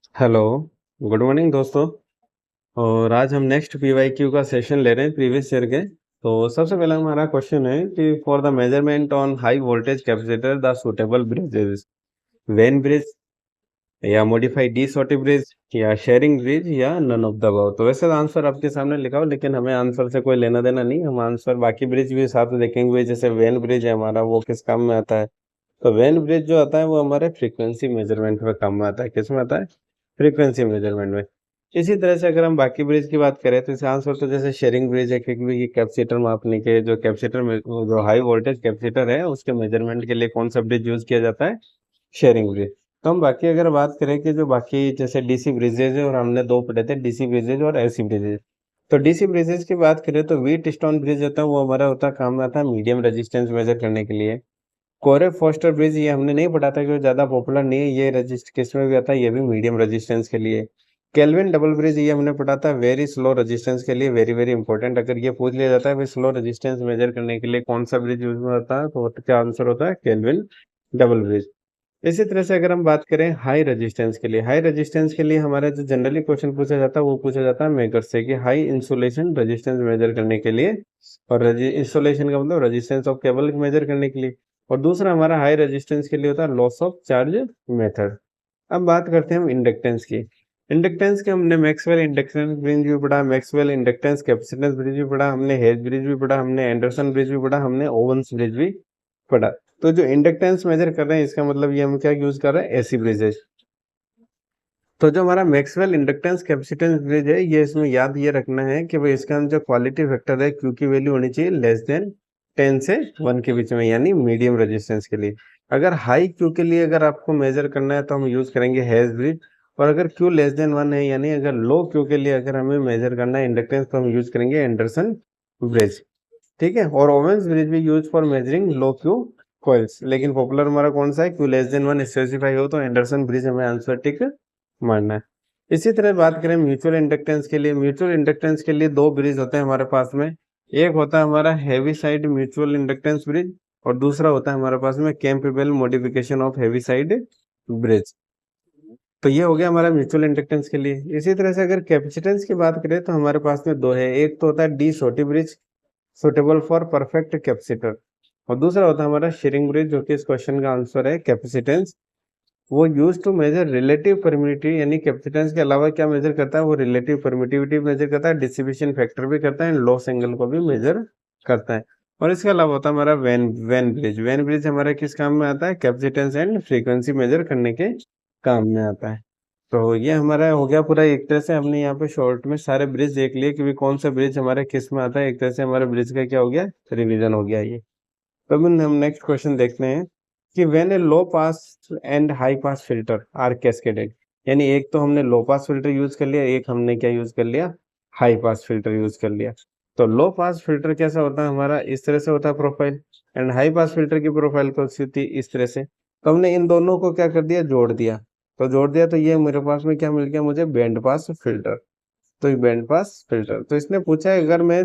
Hello, good morning दोस्तों। और आज हम नेक्स्ट पीवाईक्यू का सेशन ले रहे हैं प्रीवियस ईयर के। तो सबसे पहला हमारा क्वेश्चन है कि for the measurement on high voltage capacitor the suitable bridge is Wien bridge या मॉडिफाइड डी शॉर्टी ब्रिज या शेयरिंग ब्रिज या नन ऑफ द अबव। तो वैसे आंसर आपके सामने लिखा हो, लेकिन हमें आंसर से कोई लेना देना नहीं। हम आंसर बाकी ब्रिज भी साथ में देखेंगे। जैसे वेन ब्रिज है हमारा, वो किस काम में आता है? तो वेन ब्रिज जो आता है वो हमारे फ्रीक्वेंसी मेजरमेंट में काम में आता है। किस में आता है? फ्रीक्वेंसी मेजरमेंट में। इसी तरह से अगर हम बाकी ब्रिज की बात करें तो इसका आंसर तो जैसे शेयरिंग ब्रिज है, क्योंकि ये कैपेसिटर मापने के जो कैपेसिटर में जो हाई वोल्टेज कैपेसिटर है उसके मेजरमेंट के लिए कौन सा ब्रिज यूज किया जाता है? Schering bridge. तो हम बाकी अगर बात करें कि जो बाकी जैसे डीसी ब्रिजेज है, और हमने दो पढ़े थे, डीसी ब्रिजेज और एसी ब्रिजेज। तो डीसी ब्रिजेज की बात करें तो व्हीट स्टोन ब्रिज होता है, वो हमारा होता है, काम में आता है मीडियम रेजिस्टेंस मेजर करने के लिए। कोरे फोस्टर ब्रिज ये हमने नहीं पढ़ा था क्योंकि ज़्यादा पॉपुलर नहीं है। ये रजिस्ट किस में भी आता है? ये भी मीडियम रेजिस्टेंस के लिए। केल्विन डबल ब्रिज ये हमने पढ़ा था वेरी स्लो रेजिस्टेंस के लिए। वेरी वेरी इंपॉर्टेंट, अगर ये पूछ लिया जाता है स्लो रेजिस्टेंस मेजर करने के लिए कौन सा ब्रिज यूज में होता है, तो क्या आंसर होता है? Kelvin double bridge. इसी तरह से अगर हम बात करें हाई रेजिस्टेंस के लिए, हाई रेजिस्टेंस के लिए हमारा जो जनरली क्वेश्चन पूछा जाता है वो पूछा जाता है मेकर से कि हाई इंसुलेशन रेजिस्टेंस मेजर करने के लिए। और इंसुलेशन का मतलब रेजिस्टेंस ऑफ केबल मेजर करने के लिए। और दूसरा हमारा हाई रेजिस्टेंस के लिए होता है लॉस ऑफ चार्ज मेथड। अब बात करते हैं हम इंडक्टेंस की। इंडक्टेंस के हमने मैक्सवेल इंडक्टेंस ब्रिज भी पढ़ा, मैक्सवेल इंडक्टेंस कैपेसिटेंस ब्रिज भी पढ़ा, हमने हेज ब्रिज भी पढ़ा, हमने एंडरसन ब्रिज भी पढ़ा, हमने ओवंस ब्रिज भी पढ़ा। तो जो इंडक्टेंस मेजर कर रहे हैं इसका मतलब ये हम क्या यूज कर रहे हैं? AC bridges. तो जो हमारा मैक्सवेल इंडक्टेंस कैपेसिटेंस ब्रिज है, ये इसमें याद ये रखना है कि भाई इसका जो क्वालिटी फैक्टर है क्यू की वैल्यू होनी चाहिए लेस देन 10 से 1 के बीच में, यानी मीडियम रेजिस्टेंस के लिए। अगर हाई क्यू के लिए अगर आपको मेजर करना है तो हम यूज करेंगे हेज ब्रिज। और अगर क्यू लेस देन 1 है, यानी अगर लो क्यू के लिए अगर हमें मेजर करना है इंडक्टेंस, तो हम यूज करेंगे एंडरसन ब्रिज। ठीक है। और ओवेंस ब्रिज भी use for measuring low Q coils, लेकिन पॉपुलर हमारा कौन सा है? क्यू लेस देन 1 स्पेसिफाई हो तो एंडरसन ब्रिज हमें आंसर टिक मानना है। इसी तरह बात करें म्यूचुअल इंडक्टेंस के लिए, म्यूचुअल इंडक्टेंस के लिए दो ब्रिज होते हैं हमारे पास में। एक होता है हमारा heavy side mutual inductance bridge, और दूसरा होता है हमारे पास में capable modification of heavy side bridge. तो ये हो गया हमारा म्यूचुअल इंडक्टेंस के लिए। इसी तरह से अगर कैपेसिटेंस की बात करें तो हमारे पास में दो है। एक तो होता है De Sauty bridge, suitable for perfect capacitor. और दूसरा होता है हमारा शेयरिंग ब्रिज, जो कि इस क्वेश्चन का आंसर है कैपेसिटेंस। वो use to measure relative permittivity, यानी कैपेसिटेंस के अलावा क्या मेजर करता है? वो रिलेटिव परमिटिविटी मेजर करता है, डिस्ट्रीब्यूशन फैक्टर भी करता है, लॉस एंगल को भी मेजर करता है। और इसके अलावा होता है हमारा Wien Wien bridge. Wien bridge हमारा किस काम में आता है? कैपेसिटेंस एंड फ्रीक्वेंसी मेजर करने के काम में आता है। तो ये हमारा हो गया पूरा। एक तरह से हमने यहाँ पे शॉर्ट में सारे ब्रिज देख लिए कि भी कौन सा ब्रिज हमारे किस में आता है। एक तरह से हमारे ब्रिज का क्या हो गया? रिवीजन हो गया ये। तो अब हम नेक्स्ट क्वेश्चन देखते हैं कि when a low pass and high pass filter are cascaded, यानी एक तो हमने लो पास फिल्टर यूज कर लिया, एक हमने क्या यूज कर लिया? हाई पास फिल्टर यूज कर लिया। तो लो पास फिल्टर कैसा होता है हमारा? इस तरह से होता है profile. And high pass filter की प्रोफाइल कैसी होती है? इस तरह से। तो हमने इन दोनों को क्या कर दिया? जोड़ दिया। तो जोड़ दिया तो ये मेरे पास में क्या मिल गया मुझे? Band pass filter. तो बैंड पास फिल्टर, तो इसने पूछा है अगर मैं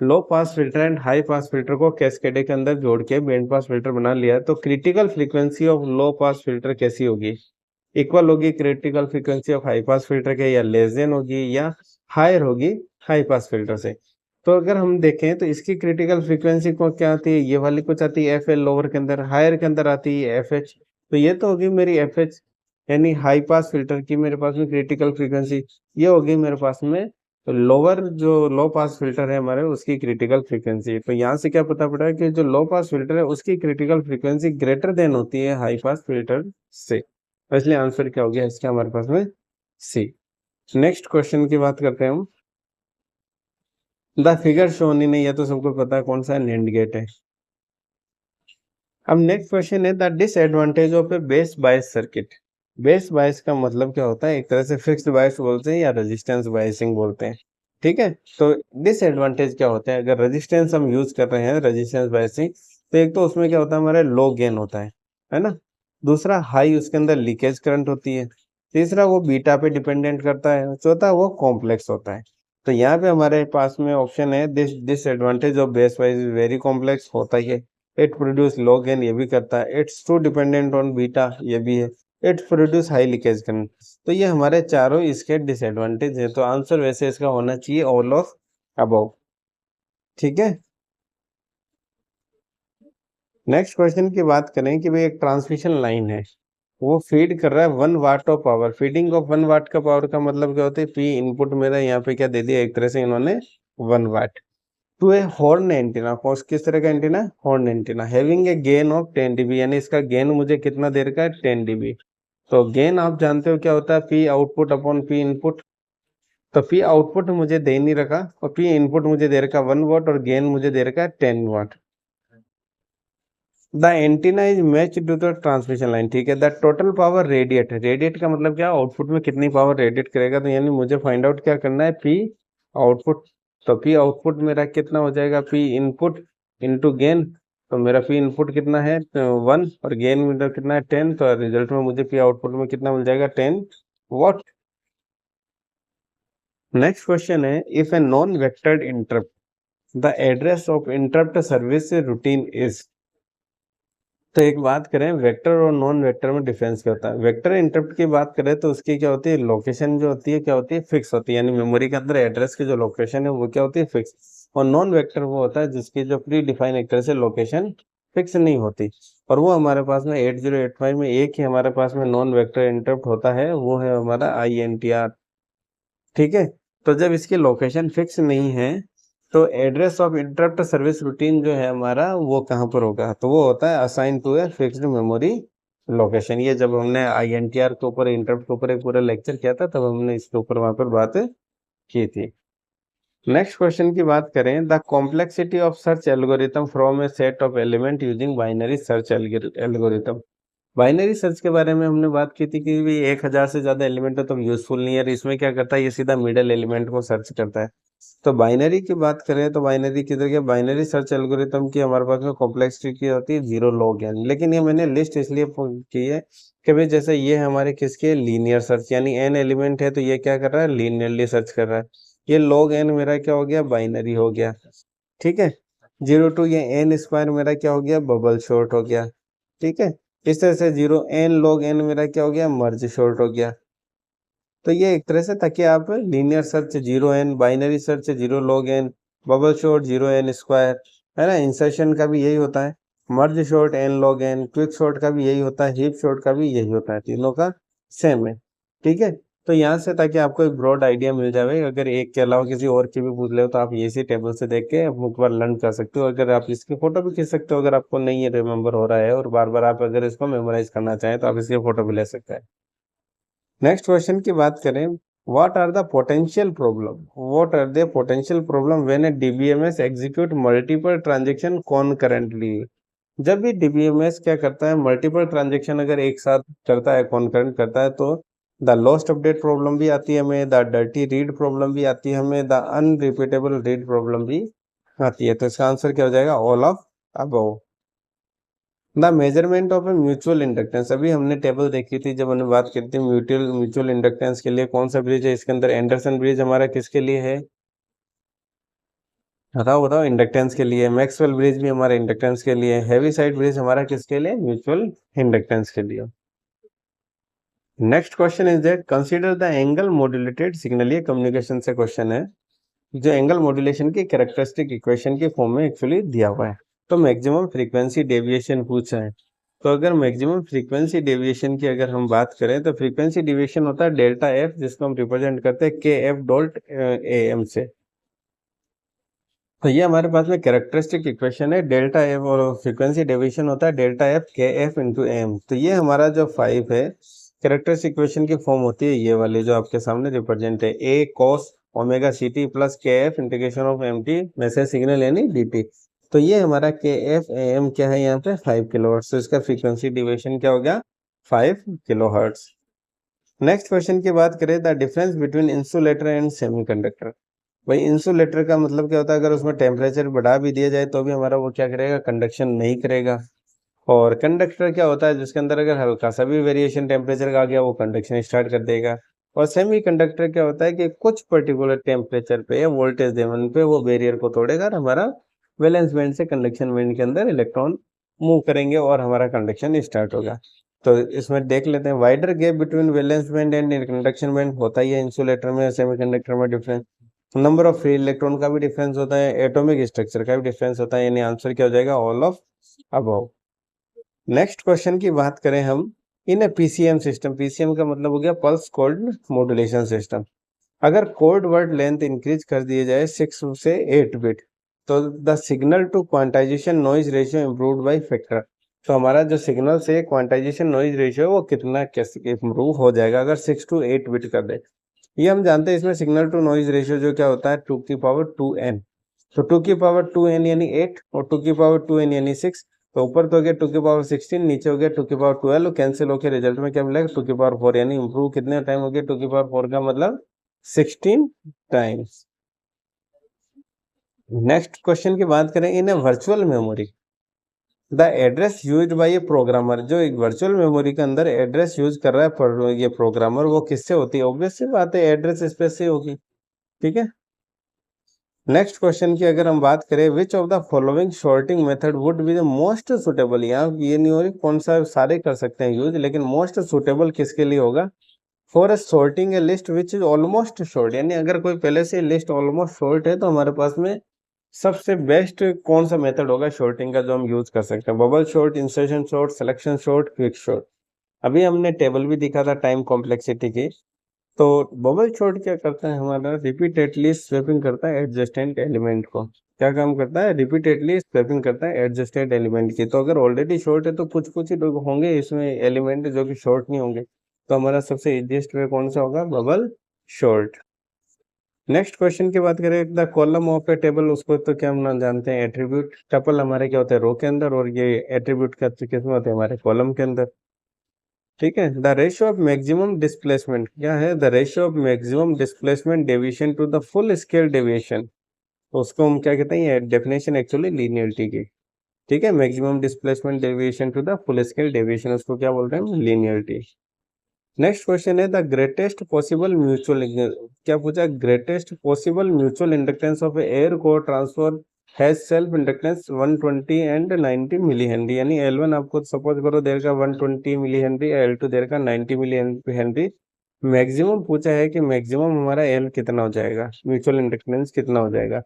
low pass filter and high pass filter को कैस्केडे के अंदर जोड़ के बैंड पास फिल्टर बना लिया, तो critical frequency of low pass filter कैसी होगी? इक्वल होगी critical frequency of high pass filter के, या लेस देन होगी, या हायर होगी हाई पास फिल्टर से? तो अगर हम देखें तो इसकी क्रिटिकल फ्रीक्वेंसी को क्या आती है? ये वाली कुछ आती है एफ एल लोअर के अंदर, हायर के अंदर आती है एफ एच। तो ये तो होगी मेरी एफ एच, यानी हाई पास फिल्टर की मेरे पास में क्रिटिकल फ्रीक्वेंसी। ये होगी मेरे पास में तो लोअर जो लो पास फिल्टर है हमारे, उसकी क्रिटिकल फ्रीक्वेंसी। तो यहाँ से क्या पता पड़ा है कि जो लो पास फिल्टर है उसकी क्रिटिकल फ्रीक्वेंसी ग्रेटर देन होती है हाई पास फिल्टर से। तो इसलिए आंसर क्या हो गया इसका हमारे पास में? सी। नेक्स्ट क्वेश्चन की बात करते हैं हम। द फिगर शोन इन, ये तो सबको पता है कौन सा नैंड गेट है। अब नेक्स्ट क्वेश्चन है the disadvantage of A base bias circuit. Base bias का मतलब क्या होता है? एक तरह से फिक्स्ड बायस बोलते हैं या रेजिस्टेंस बायसिंग बोलते हैं। ठीक है। तो डिसएडवांटेज क्या होता है अगर रेजिस्टेंस हम यूज कर रहे हैं, रेजिस्टेंस बायसिंग? तो एक तो उसमें क्या होता है हमारे लो गेन होता है ना। दूसरा हाई उसके अंदर लीकेज करंट होती है। तीसरा वो बीटा पे डिपेंडेंट करता है। चौथा वो कॉम्प्लेक्स होता है। तो यहाँ पे हमारे पास में ऑप्शन है this disadvantage of base wise very complex होता ही है। इट प्रोड्यूस लो गेन, ये भी करता है। It's too dependent on beta, ये भी है। It produce high leakage current. तो ये हमारे चारों इसके डिसएडवांटेज है, तो आंसर वैसे इसका होना चाहिए ऑल ऑफ अबव। ठीक है, नेक्स्ट क्वेश्चन की बात करें कि भाई एक ट्रांसमिशन लाइन है, वो फीड कर रहा है 1 वाट ऑफ पावर। फीडिंग ऑफ 1 वाट का पावर का मतलब क्या होता है, पी इनपुट मेरा यहाँ पे क्या दे दिया, एक तरह से इन्होंने 1 वाट टू ए हॉर्न एंटीना। किस तरह का antenna, horn antenna, having a gain of 10 dB, यानी इसका गेन मुझे कितना देर का है, 10 dB। तो गेन आप जानते हो क्या होता है, P output upon P input. तो पी आउटपुट मुझे दे नहीं रखा और पी इनपुट मुझे दे रखा 1 वाट और गेन मुझे दे रखा है 10 watt. The antenna is match to the transmission line. ठीक है, the total power radiate, radiate का मतलब क्या, आउटपुट में कितनी पावर रेडिएट करेगा, तो यानी मुझे फाइंड आउट क्या करना है, पी आउटपुट। तो पी आउटपुट मेरा कितना हो जाएगा, पी इनपुट इंटू गेन। तो मेरा पी इनपुट कितना है, 1 और गेन मेरा कितना है 10, तो रिजल्ट में मुझे पी आउटपुट में कितना मिल जाएगा, 10 वाट। नेक्स्ट क्वेश्चन है, if a non vectored interrupt the address of interrupt service routine is. तो एक बात करें, वेक्टर और नॉन वेक्टर में डिफरेंस क्या होता है। वेक्टर इंटरप्ट की बात करें तो उसकी क्या होती है, लोकेशन जो होती है क्या होती है, फिक्स होती है, यानी मेमोरी के अंदर एड्रेस की जो लोकेशन है वो क्या होती है, फिक्स। और नॉन वेक्टर वो होता है जिसकी जो प्री डिफाइन एक तरह से लोकेशन फिक्स नहीं होती। और वो हमारे पास में 8085 में एक ही हमारे पास में नॉन वेक्टर इंटरप्ट होता है, वो है हमारा INTR। ठीक है, तो जब इसकी लोकेशन फिक्स नहीं है तो address of interrupt service routine जो है हमारा वो कहाँ पर होगा, तो वो होता है assign to a fixed memory location. ये जब हमने INTR के ऊपर, इंटरप्ट के ऊपर एक पूरा लेक्चर किया था, तब हमने इसके ऊपर वहां पर बात की थी। नेक्स्ट क्वेश्चन की बात करें, the complexity of search algorithm from A set of element using binary search algorithm. Binary search के बारे में हमने बात की थी कि भी 1000 से ज्यादा एलिमेंट है तो यूजफुल नहीं है, इसमें क्या करता है, ये सीधा मिडल एलिमेंट को सर्च करता है। तो बाइनरी की बात करें तो बाइनरी किधर के, बाइनरी सर्च एल्गोरिथम की हमारे पास में कॉम्प्लेक्सिटी की होती है 0 log n। लेकिन ये मैंने लिस्ट इसलिए की है कि भाई जैसे ये हमारे किसके, लीनियर सर्च, यानी n एलिमेंट है तो ये क्या कर रहा है, लीनियरली सर्च कर रहा है। ये log n मेरा क्या हो गया, बाइनरी हो गया। ठीक है, 0 to ये n स्क्वायर मेरा क्या हो गया, बबल शॉर्ट हो गया। ठीक है, इस तरह से 0 n log n मेरा क्या हो गया, मर्ज शॉर्ट हो गया। तो ये एक तरह से, ताकि आप linear search 0 n, binary search 0 log n, bubble sort 0 n square, है ना। इंसर्शन का भी यही होता है, merge sort n log n, quick sort का भी यही होता है, हीप शॉर्ट का भी यही होता है, तीनों का सेम है। ठीक है, तो यहाँ से ताकि आपको एक ब्रॉड आइडिया मिल जाए, अगर एक के अलावा किसी और की भी पूछ ले तो आप इसी टेबल से देख के बुक पर लर्न कर सकते हो। अगर आप इसकी फोटो भी खींच सकते हो, अगर आपको नहीं रिमेम्बर हो रहा है और बार बार आप अगर इसको मेमोराइज करना चाहें तो आप इसकी फोटो भी ले सकते हैं। नेक्स्ट क्वेश्चन की बात करें, what are the potential problem, what are the potential problem when a DBMS execute multiple transaction concurrently. जब भी DBMS क्या करता है, मल्टीपल ट्रांजैक्शन अगर एक साथ करता है, कॉन्करेंट करता है, तो द लॉस्ट अपडेट प्रॉब्लम भी आती है हमें, द डर्टी रीड प्रॉब्लम भी आती है हमें, द अनरिपीटेबल रीड प्रॉब्लम भी आती है। तो इसका आंसर क्या हो जाएगा, all of above. The measurement of a mutual inductance, अभी हमने टेबल देखी थी जब हमने बात की थी म्यूचुअल म्यूचुअल इंडक्टेंस के लिए कौन सा ब्रिज है, इसके अंदर एंडरसन ब्रिज हमारा किसके लिए है, बताओ बताओ, इंडक्टेंस के लिए। मैक्सवेल ब्रिज भी हमारा इंडक्टेंस के लिए। हैवी साइड ब्रिज हमारा किसके लिए, म्यूचुअल इंडक्टेंस के लिए। Next question is that consider the angle modulated signal, ये कम्युनिकेशन से क्वेश्चन है, जो एंगल मॉड्यूलेशन की कैरेक्टरिस्टिक इक्वेशन के फॉर्म में एक्चुअली दिया हुआ है। तो मैक्सिमम फ्रीक्वेंसी डेविएशन पूछा है, तो अगर मैक्सिमम फ्रीक्वेंसी डेविएशन की अगर हम बात करें तो फ्रीक्वेंसी डेविएशन होता है डेल्टा एफ, जिसको हम रिप्रेजेंट करते हैं के एफ डॉट ए एम से। तो ये हमारे पास में कैरेक्टरिस्टिक इक्वेशन है डेल्टा एफ, और फ्रीक्वेंसी डेविएशन होता है डेल्टा एफ के एफ इंटू एम। तो ये हमारा जो 5 है कैरेक्टरिस्टिक इक्वेशन की फॉर्म होती है ये वाली जो आपके सामने रिप्रेजेंट है, A cos omega C T plus K F integration of M T message signal यानी डी टी। तो ये हमारा के एफ एम क्या है यहाँ पे 5 किलोहर्ट्ज, तो इसका फ्रीक्वेंसी डिविएशन क्या हो गया 5 किलोहर्ट्ज। नेक्स्ट क्वेश्चन की बात करें, the difference between insulator and semiconductor. भाई इंसुलेटर का मतलब क्या होता है, अगर उसमें टेम्परेचर बढ़ा भी दिया जाए तो भी हमारा वो क्या करेगा, कंडक्शन नहीं करेगा। और कंडक्टर क्या होता है, जिसके अंदर अगर हल्का सा भी वेरिएशन टेम्परेचर का आ गया वो कंडक्शन स्टार्ट कर देगा। और सेमी कंडक्टर क्या होता है कि कुछ पर्टिकुलर टेम्परेचर पे या वोल्टेज लेवल पे वो बैरियर को तोड़ेगा और हमारा वैलेंस बैंड से कंडक्शन बैंड के अंदर इलेक्ट्रॉन मूव करेंगे और हमारा कंडक्शन स्टार्ट होगा। तो इसमें देख लेते हैं, wider gap between valence band and conduction band होता ही है इंसुलेटर में, सेमीकंडक्टर में difference, number of free electron का भी डिफरेंस होता है, एटॉमिक स्ट्रक्चर का भी डिफरेंस होता है, यानी आंसर क्या हो जाएगा, all of above. Next question की बात करें हम, in a PCM system, PCM का मतलब हो गया पल्स कोड मॉड्यूलेशन सिस्टम, अगर कोड वर्ड लेंथ इंक्रीज कर दिए जाए 6 से 8 बिट, तो the signal to quantization noise ratio improve by factor, तो हमारा जो सिग्नल से क्वांटाइजेशन नॉइज रेशियो है वो कितना कैसे इम्प्रूव हो जाएगा अगर 6 to 8 बिट कर दे। ये हम जानते हैं, इसमें सिग्नल टू नॉइज रेशियो जो क्या होता है 2^2n, तो 2^2n यानी 8 और 2^2n यानी 6, तो ऊपर तो हो गया 2^16, नीचे हो गया 2^12, कैंसिल होकर रिजल्ट में क्या मिलेगा 2^4, यानी इम्प्रूव कितने टाइम हो गया 2^4 का मतलब 16 टाइम्स। नेक्स्ट क्वेश्चन की बात करें, in a virtual memory the address use by a programmer, जो एक वर्चुअल मेमोरी के अंदर एड्रेस यूज कर रहा है ये प्रोग्रामर, वो किससे होती है, ऑब्वियस सी बात है एड्रेस स्पेस से होगी, ठीक है। नेक्स्ट क्वेश्चन की अगर हम बात करें, which of the following sorting method would be the most suitable, यहाँ ये नहीं हो रही कौन सा, सारे कर सकते हैं यूज, लेकिन मोस्ट सुटेबल किसके लिए होगा, for sorting A list which is almost short, यानी अगर कोई पहले से लिस्ट ऑलमोस्ट शॉर्ट है तो हमारे पास में सबसे बेस्ट कौन सा मेथड होगा शॉर्टिंग का जो हम यूज कर सकते हैं, bubble short, insertion short, selection short, quick short. अभी हमने टेबल भी दिखा था टाइम कॉम्प्लेक्सिटी की, तो बबल शॉर्ट क्या करता है, हमारा रिपीटेडली स्वैपिंग करता है एडजेस्टेंट एलिमेंट को, क्या काम करता है, रिपीटेडली स्वैपिंग करता है एडजेस्टेंट एलिमेंट की, तो अगर ऑलरेडी शॉर्ट है तो कुछ कुछ ही लोग होंगे इसमें एलिमेंट जो कि शॉर्ट नहीं होंगे, तो हमारा सबसे इजीएस्ट वे कौन सा होगा, बबल शॉर्ट। नेक्स्ट क्वेश्चन की बात करें, the column of A table, उसको तो क्या हम ना जानते हैं एट्रीब्यूट, टपल हमारे क्या होते हैं रो के अंदर, और ये एट्रीब्यूट क्या किसमें होते हैं, हमारे कॉलम के अंदर, ठीक है। The ratio of maximum displacement क्या है, the ratio of maximum displacement deviation to the full scale deviation, तो उसको हम क्या कहते हैं, ये डेफिनेशन एक्चुअली लीनियरिटी की, ठीक है, maximum displacement deviation to the full scale deviation, उसको क्या बोलते हैं, लीनियरिटी। नेक्स्ट क्वेश्चन है, द ग्रेटेस्ट पॉसिबल म्यूचुअल, क्या पूछा, greatest possible mutual inductance of air core transfer has self inductance 120 and 90 millihenry, यानी L1 आपको सपोज करो देगा 120 मिली हेनरी, L2 देगा 90 मिली हेनरी, मैक्सिमम पूछा है कि मैक्सिमम हमारा L कितना हो जाएगा, म्यूचुअल इंडक्टेंस कितना हो जाएगा,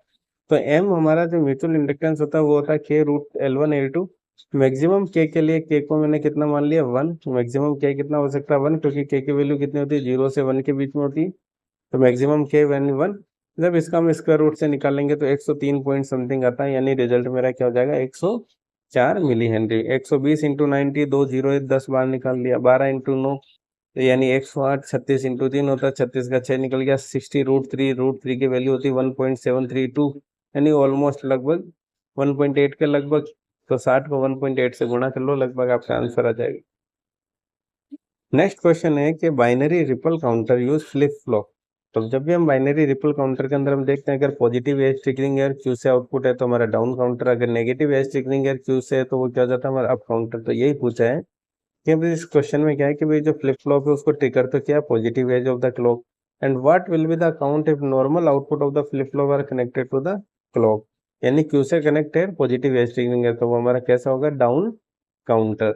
तो M हमारा जो म्यूचुअल इंडक्टेंस होता है वो होता है K√L1L2, मैक्सिमम के लिए के को मैंने कितना मान लिया 1, मैक्सिमम के कितना हो सकता है 1, क्योंकि के वैल्यू कितनी होती है 0 से 1 के बीच में होती है, तो मैक्सिमम के वैल्यू 1, जब इसका हम स्क्वायर रूट से निकालेंगे तो 103 पॉइंट समथिंग आता है, यानी रिजल्ट मेरा क्या हो जाएगा 104 मिली हेनरी। 120 इंटू 90, 2 जीरो 10 बार निकाल लिया, 12 इंटू 9 यानी 108, 36 इंटू 3 होता है, 36 का 6 निकल गया, 60√3 की वैल्यू होती है 1.732, यानी ऑलमोस्ट लगभग 1.8 के लगभग, तो 60 को 1.8 से गुणा कर लो, लगभग आपका आंसर आ जाएगा। नेक्स्ट क्वेश्चन है कि binary ripple counter use flip flop, तो जब भी हम बाइनरी रिपल काउंटर के अंदर हम देखते हैं, अगर positive edge triggering air Q से आउटपुट है तो हमारा डाउन काउंटर, अगर negative edge triggering air Q से है तो वो क्या हो जाता है, हमारा अप काउंटर। तो यही पूछा है कि भाई इस क्वेश्चन में क्या है कि भाई जो फ्लिप फ्लॉप है उसको ट्रिगर तो क्या positive edge of the clock, and what will be the count if normal output of the flip flop are connected to the clock, यानी क्यू से कनेक्ट है पॉजिटिव एज ट्रिगरिंग है, तो वो हमारा कैसा होगा, डाउन काउंटर।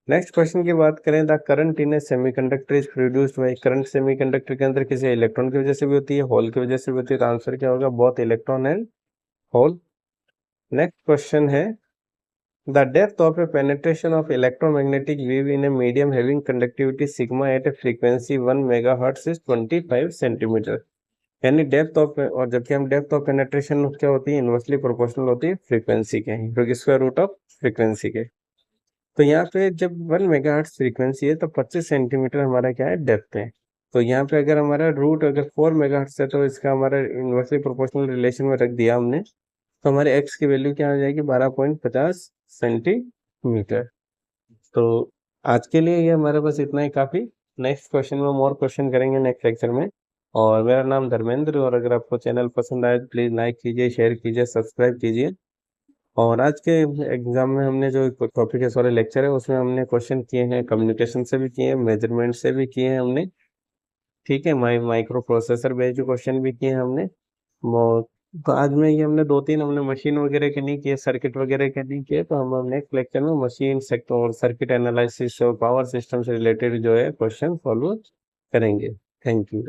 नेक्स्ट क्वेश्चन की बात करें, the current in A semiconductor is produced by, current semiconductor के अंदर किसी इलेक्ट्रॉन की वजह से भी होती है, होल की वजह से भी होती है, तो आंसर क्या होगा, both electron and hole. Next question है, the depth of a penetration of electromagnetic wave in a medium having conductivity sigma at a frequency 1 megahertz is 25 centimetre, यानी डेप्थ ऑफ, और जबकि हम डेप्थ ऑफ पेनिट्रेशन क्या होती है, inversely proportional होती है फ्रीक्वेंसी के, क्योंकि स्क्वायर रूट ऑफ फ्रीक्वेंसी के, तो यहाँ पे जब 1 मेगाहर्ट्ज फ्रीक्वेंसी है तो 25 सेंटीमीटर हमारा क्या है, डेप्थ है, तो यहाँ पे अगर हमारा रूट अगर 4 मेगाहर्ट्ज है तो इसका हमारा इन्वर्सली प्रोपोर्शनल रिलेशन में रख दिया हमने, तो हमारे एक्स की वैल्यू क्या हो जाएगी, 12.50 सेंटीमीटर। तो आज के लिए ये हमारे पास इतना ही काफ़ी, नेक्स्ट क्वेश्चन में मोर क्वेश्चन करेंगे नेक्स्ट लेक्चर में, और मेरा नाम धर्मेंद्र, और अगर आपको चैनल पसंद आए तो प्लीज़ लाइक कीजिए, शेयर कीजिए, सब्सक्राइब कीजिए। और आज के एग्जाम में हमने जो टॉपिक है, सॉरी लेक्चर है, उसमें हमने क्वेश्चन किए हैं कम्युनिकेशन से भी किए हैं, मेजरमेंट से भी किए हैं हमने, ठीक है, माइक्रो प्रोसेसर बेस्ड क्वेश्चन भी किए हैं हमने, तो आज में ये हमने 2-3 हमने मशीन वगैरह के नहीं किए, सर्किट वगैरह के नहीं किए, तो हम नेक्स्ट लेक्चर में मशीन सेक्टर और सर्किट एनालिसिस और पावर सिस्टम से रिलेटेड जो है क्वेश्चन सॉल्व करेंगे। Thank you.